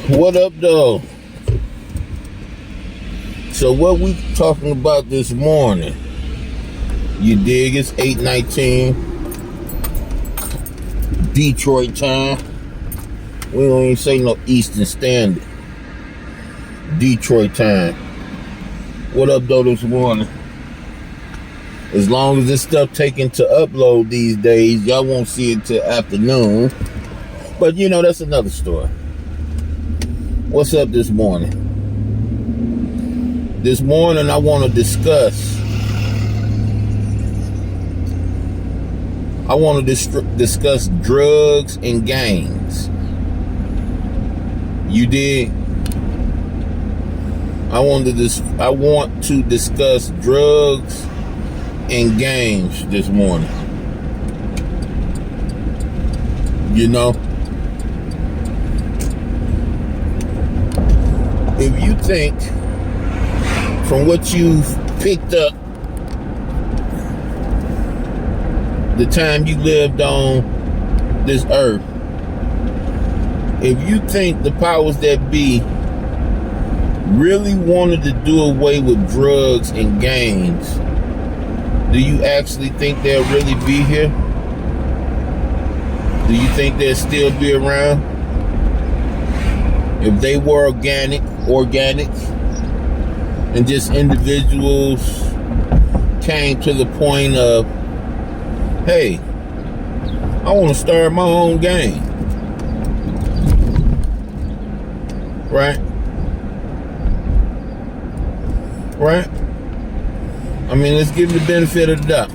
What up, though? So what we talking about this morning? You dig? It's 8:19 Detroit time. We don't even say no Eastern Standard. Detroit time. What up, though, this morning? As long as this stuff taken to upload these days, y'all won't see it till afternoon. But you know, that's another story. What's up this morning? This morning I want to discuss drugs and gangs. You did. I want to discuss drugs and gangs this morning. You know, if you think from what you've picked up the time you lived on this earth, if you think the powers that be really wanted to do away with drugs and gangs, do you actually think they'll really be here? Do you think they'll still be around? If they were organic, and just individuals came to the point of, hey, I want to start my own gang. Right? I mean, let's give them the benefit of the doubt.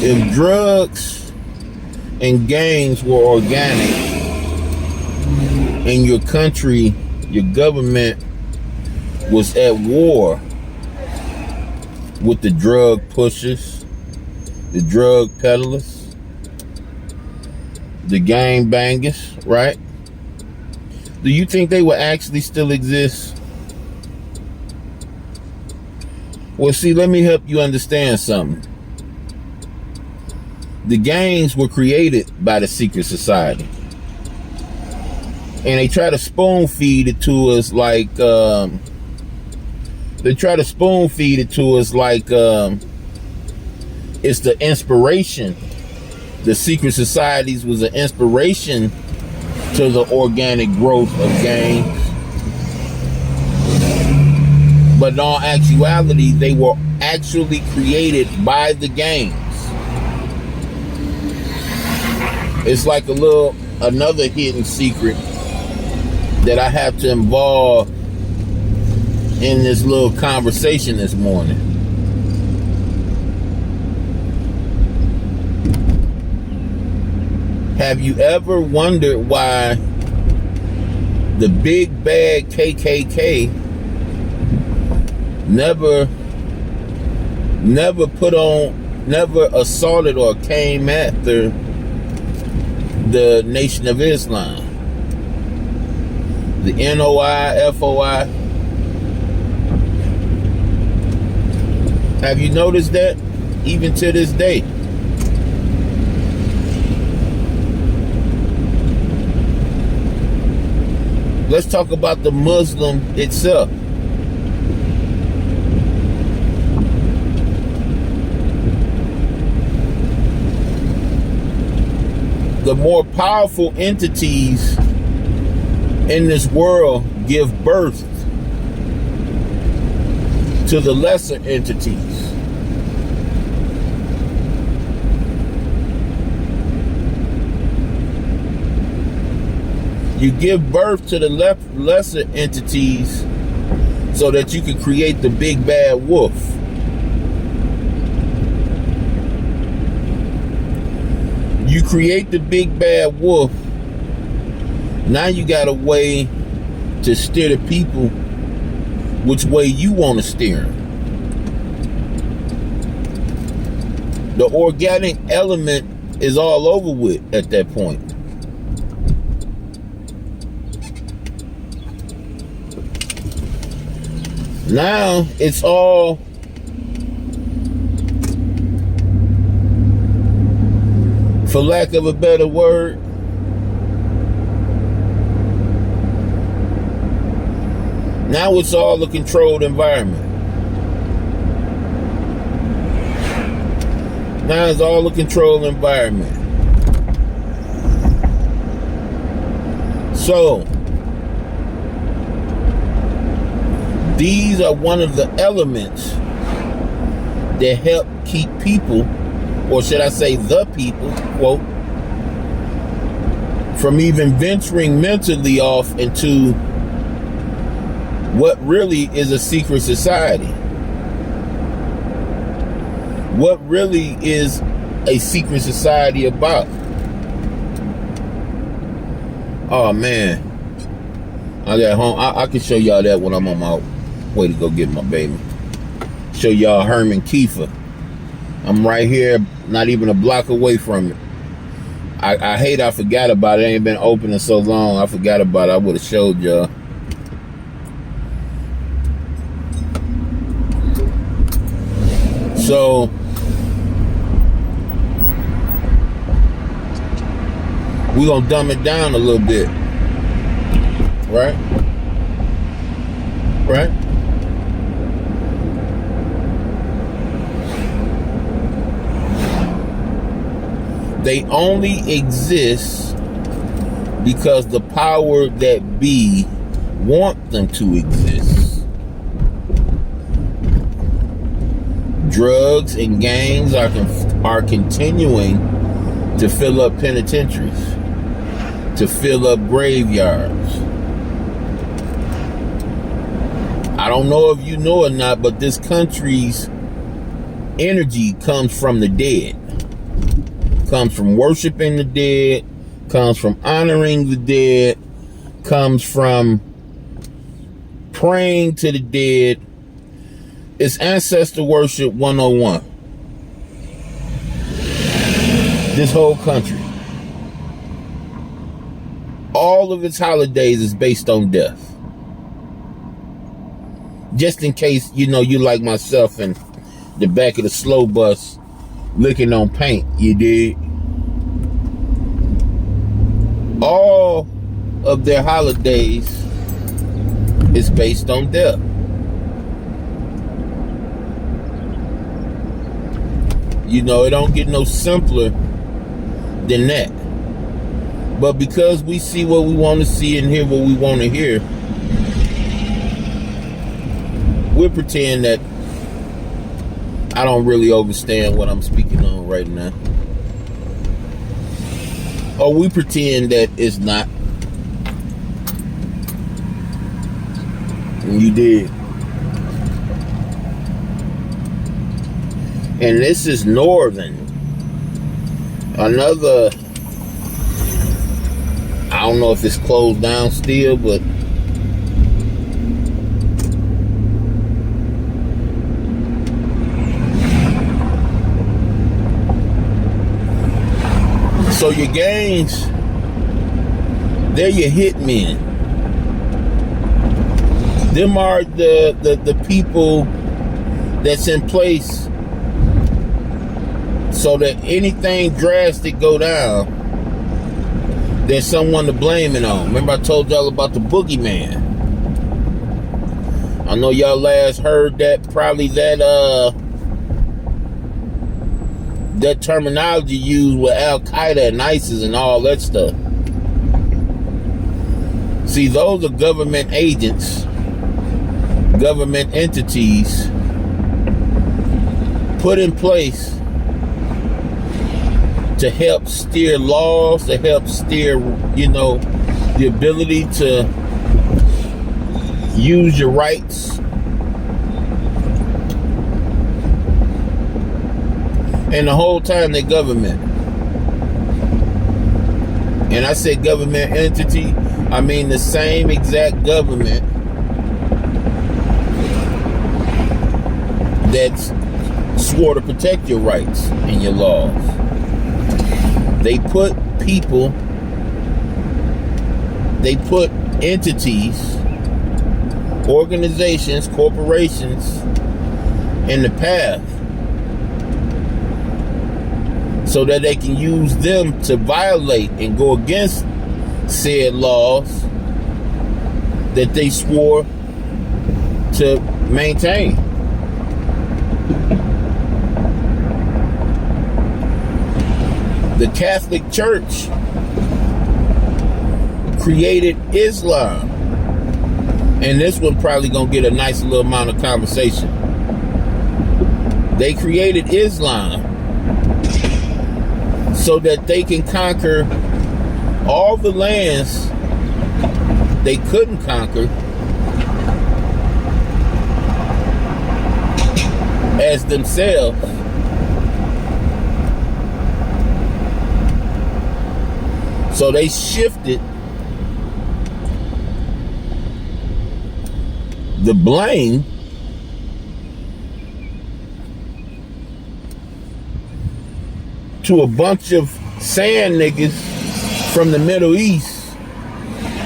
If drugs and gangs were organic and your country, your government was at war with the drug pushers, the drug peddlers, the gang bangers, right? Do you think they would actually still exist? Well, see, let me help you understand something. The gangs were created by the secret society. And they try to spoon feed it to us like, it's the inspiration. The secret societies was an inspiration to the organic growth of gangs. But in all actuality, they were actually created by the gangs. It's like another hidden secret that I have to involve in this little conversation this morning. Have you ever wondered why the big bad KKK never assaulted or came after the Nation of Islam, the NOI, FOI? Have you noticed that even to this day? Let's talk about the Muslim itself. The more powerful entities in this world give birth to the lesser entities. You give birth to the lesser entities so that you can create the big bad wolf. You create the big bad wolf. Now you got a way to steer the people which way you want to steer them. The organic element is all over with at that point. Now it's all for lack of a better word, Now it's all a controlled environment. Now it's all a controlled environment. So, these are one of the elements that help keep people, or should I say the people, quote, from even venturing mentally off into what really is a secret society. What really is a secret society about? Oh man, I got home. I can show y'all that when I'm on my way to go get my baby. Show y'all Herman Kiefer. I'm right here, not even a block away from it. I hate I forgot about it. It ain't been open in so long. I forgot about it. I would have showed y'all. So we're gonna dumb it down a little bit. Right? Right? They only exist because the power that be want them to exist. Drugs and gangs are continuing to fill up penitentiaries, to fill up graveyards. I don't know if you know or not, but this country's energy comes from the dead. Comes from worshiping the dead, comes from honoring the dead, comes from praying to the dead. It's ancestor worship 101. This whole country, all of its holidays is based on death. Just in case, you know, you like myself in the back of the slow bus licking on paint, you did. All of their holidays is based on death. You know, it don't get no simpler than that. But because we see what we want to see and hear what we want to hear, we'll pretend that I don't really understand what I'm speaking on right now. Or we pretend that it's not. You did. And this is Northern. Another, I don't know if it's closed down still, but so your gangs, they're your hitmen. Them are the people that's in place so that anything drastic go down, there's someone to blame it on. Remember I told y'all about the boogeyman. I know y'all last heard that, probably that terminology used with Al-Qaeda and ISIS and all that stuff. See, those are government agents, government entities put in place to help steer laws, to help steer, you know, the ability to use your rights. And the whole time they're government. And I said government entity, I mean the same exact government that's swore to protect your rights and your laws. They put people, they put entities, organizations, corporations in the path so that they can use them to violate and go against said laws that they swore to maintain. The Catholic Church created Islam. And this one probably gonna get a nice little amount of conversation. They created Islam so that they can conquer all the lands they couldn't conquer as themselves. So they shifted the blame to a bunch of sand niggas from the Middle East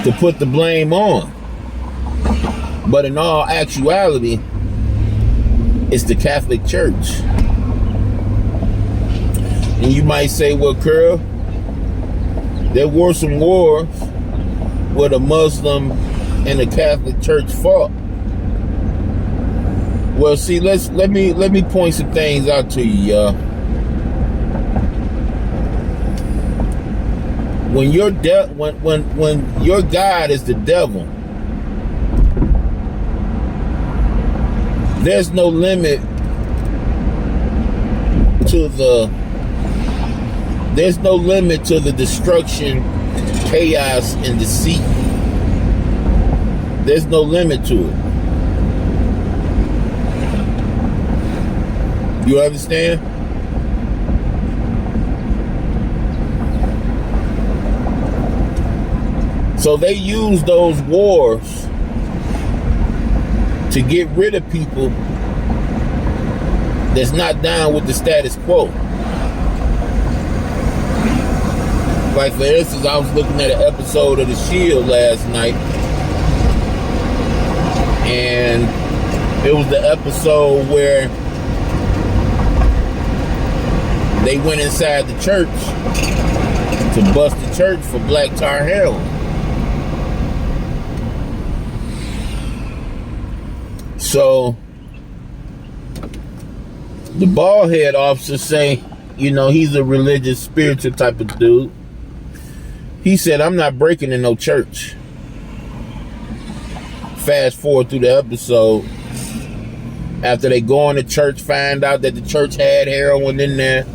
to put the blame on. But in all actuality, it's the Catholic Church. And you might say, well, Curl, there were some wars where the Muslim and the Catholic Church fought. Well, see, let me point some things out to you, y'all. When your when your God is the devil, there's no limit to the destruction, chaos, and deceit. There's no limit to it. You understand? So they use those wars to get rid of people that's not down with the status quo. Like, for instance, I was looking at an episode of The Shield last night, and it was the episode where they went inside the church to bust the church for black tar heroin. So the bald head officer say, you know, he's a religious, spiritual type of dude. He said, I'm not breaking in no church. Fast forward through the episode. After they go in the church, find out that the church had heroin in there.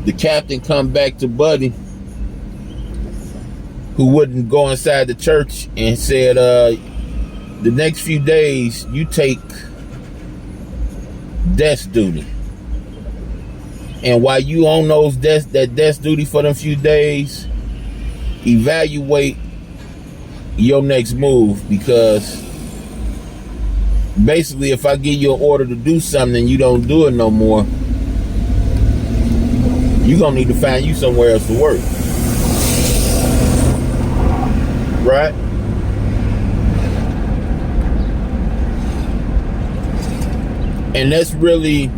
The captain come back to Buddy, who wouldn't go inside the church, and said, the next few days, you take desk duty. And while you on that desk duty for them few days, evaluate your next move, because basically if I give you an order to do something and you don't do it no more, you're gonna need to find you somewhere else to work. Right? And that's really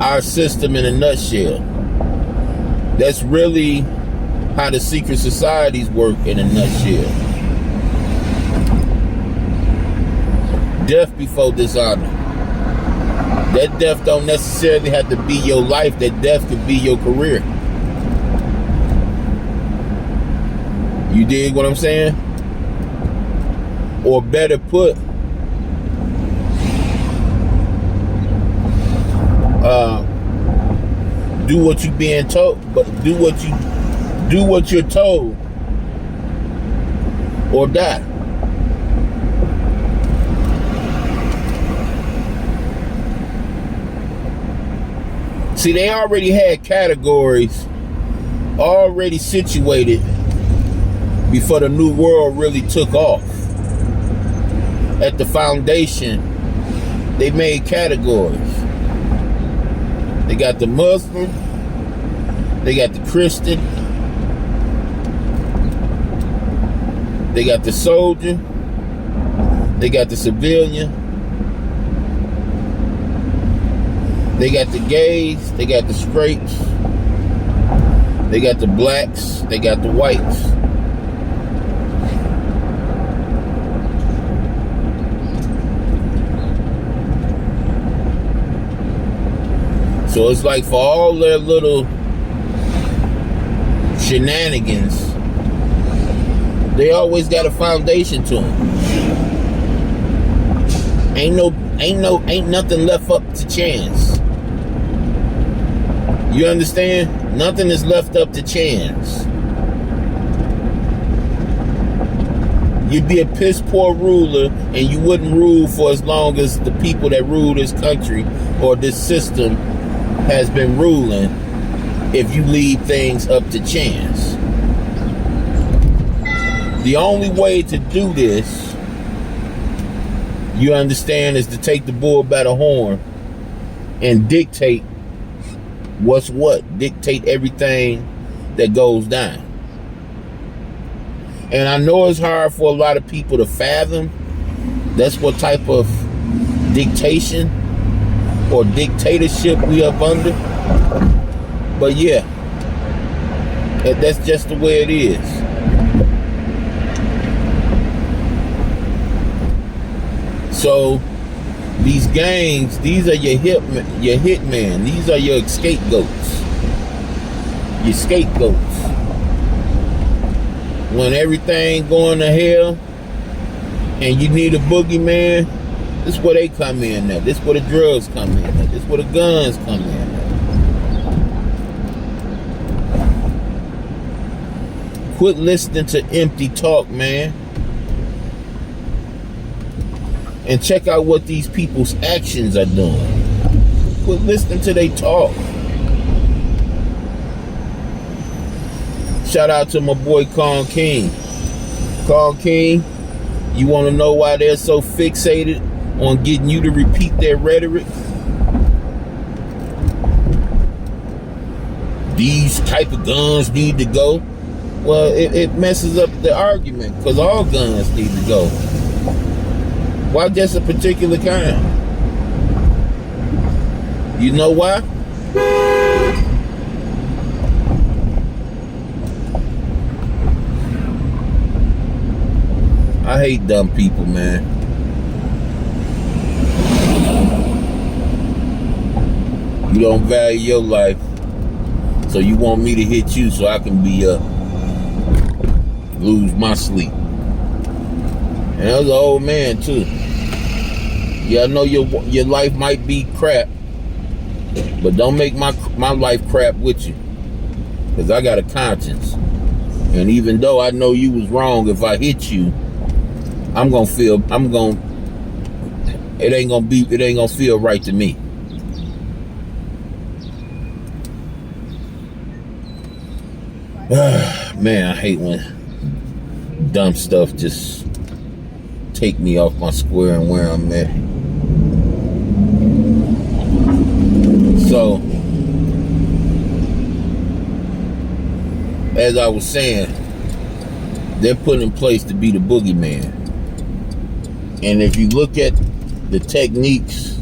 our system in a nutshell. That's really how the secret societies work in a nutshell. Death before dishonor. That death don't necessarily have to be your life. That death could be your career. You dig what I'm saying? Or better put, do what you being told, but do what you're told, or die. See, they already had categories already situated before the New World really took off. At the foundation, they made categories. They got the Muslim, they got the Christian, they got the soldier, they got the civilian, they got the gays, they got the straights, they got the blacks, they got the whites. So it's like for all their little shenanigans, they always got a foundation to them. Ain't nothing left up to chance. You understand? Nothing is left up to chance. You'd be a piss poor ruler, and you wouldn't rule for as long as the people that rule this country or this system has been ruling if you leave things up to chance. The only way to do this, you understand, is to take the bull by the horn and dictate what's what. Dictate everything that goes down. And I know it's hard for a lot of people to fathom that's what type of dictation or dictatorship we up under. But yeah, that's just the way it is. So these gangs, these are your hitmen. These are your scapegoats. Your scapegoats. When everything going to hell and you need a boogeyman, this is where they come in at. This is where the drugs come in at. This is where the guns come in at. Quit listening to empty talk, man. And check out what these people's actions are doing. Quit listening to their talk. Shout out to my boy Con King. Con King, you want to know why they're so fixated on getting you to repeat their rhetoric? These type of guns need to go. Well, it messes up the argument, because all guns need to go. Why just a particular kind? You know why? I hate dumb people, man. You don't value your life, so you want me to hit you so I can be lose my sleep. And that was an old man too. Yeah, I know your life might be crap, but don't make my life crap with you, because I got a conscience. And even though I know you was wrong, if I hit you, it ain't gonna feel right to me. Man, I hate when dumb stuff just take me off my square and where I'm at. So, as I was saying, they're put in place to be the boogeyman. And if you look at the techniques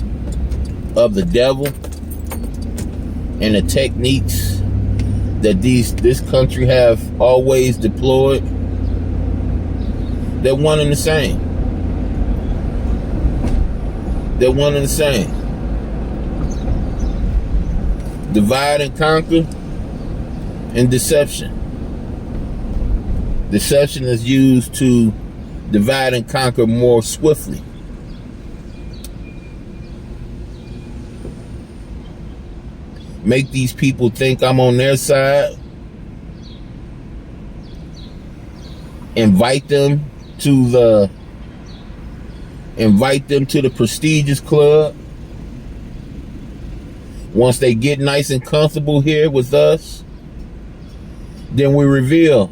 of the devil and the techniques that this country have always deployed, they're one and the same. They're one and the same. Divide and conquer and deception. Deception is used to divide and conquer more swiftly. Make these people think I'm on their side. Invite them to the prestigious club. Once they get nice and comfortable here with us, then we reveal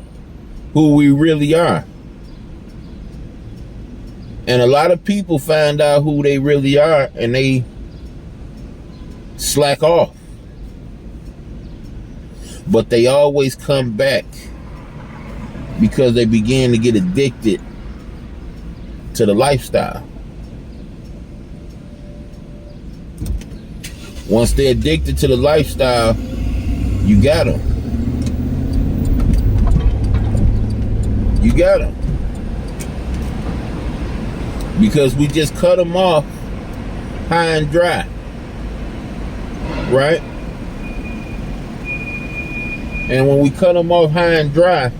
who we really are. And a lot of people find out who they really are and they slack off. But they always come back because they begin to get addicted to the lifestyle. Once they're addicted to the lifestyle, you got them. You got them. Because we just cut them off high and dry. right? And when we cut them off high and dry,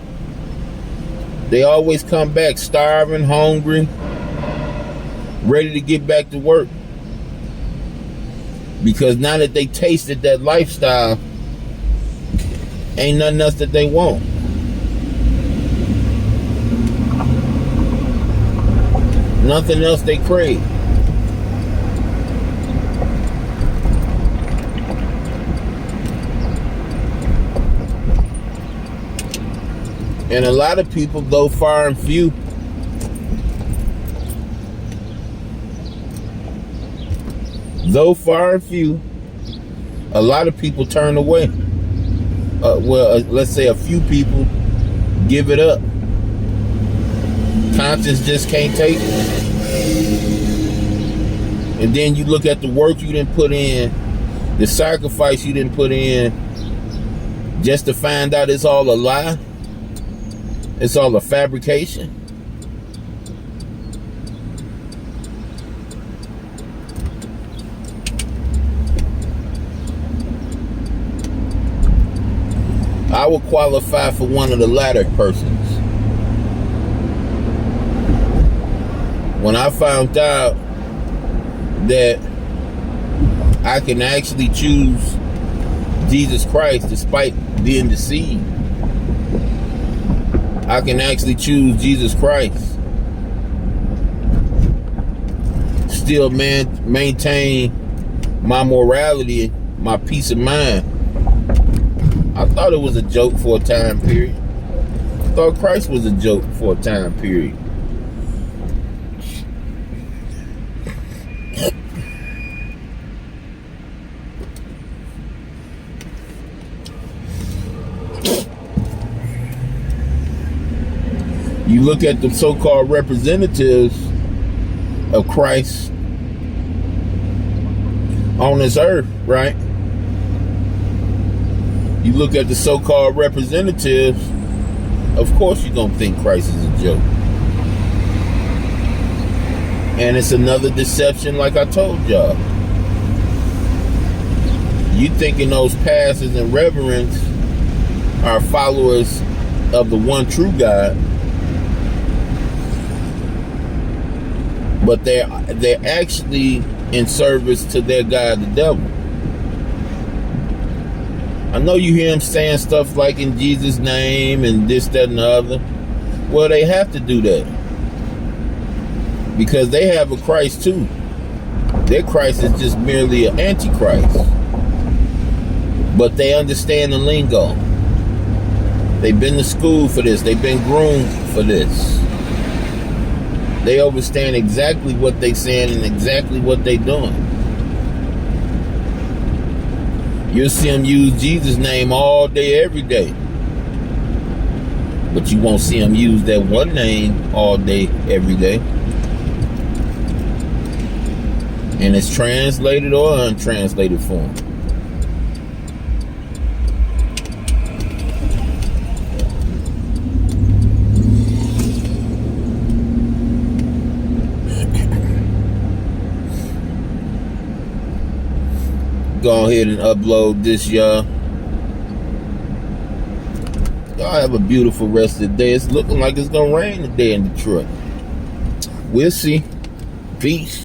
they always come back starving, hungry, ready to get back to work. Because now that they tasted that lifestyle, ain't nothing else that they want. Nothing else they crave. And a lot of people, though far and few, a lot of people turn away. Let's say a few people give it up. Conscience just can't take it. And then you look at the work you didn't put in, the sacrifice you didn't put in, just to find out it's all a lie. It's all a fabrication. I would qualify for one of the latter persons. When I found out that I can actually choose Jesus Christ despite being deceived, I can actually choose Jesus Christ, still maintain my morality, my peace of mind. I thought it was a joke for a time period. I thought Christ was a joke for a time period. You look at the so-called representatives of Christ on this earth, right? You look at the so-called representatives, of course you're going to think Christ is a joke. And it's another deception like I told y'all. You thinking those pastors and reverends are followers of the one true God, but they're actually in service to their God, the devil. I know you hear them saying stuff like in Jesus' name and this, that, and the other. Well, they have to do that because they have a Christ too. Their Christ is just merely an antichrist, but they understand the lingo. They've been to school for this. They've been groomed for this. They understand exactly what they're saying and exactly what they're doing. You'll see them use Jesus' name all day, every day. But you won't see them use that one name all day, every day. In its translated or untranslated form. Go ahead and upload this, y'all. Y'all have a beautiful rest of the day. It's looking like it's gonna rain today in Detroit. We'll see. Peace.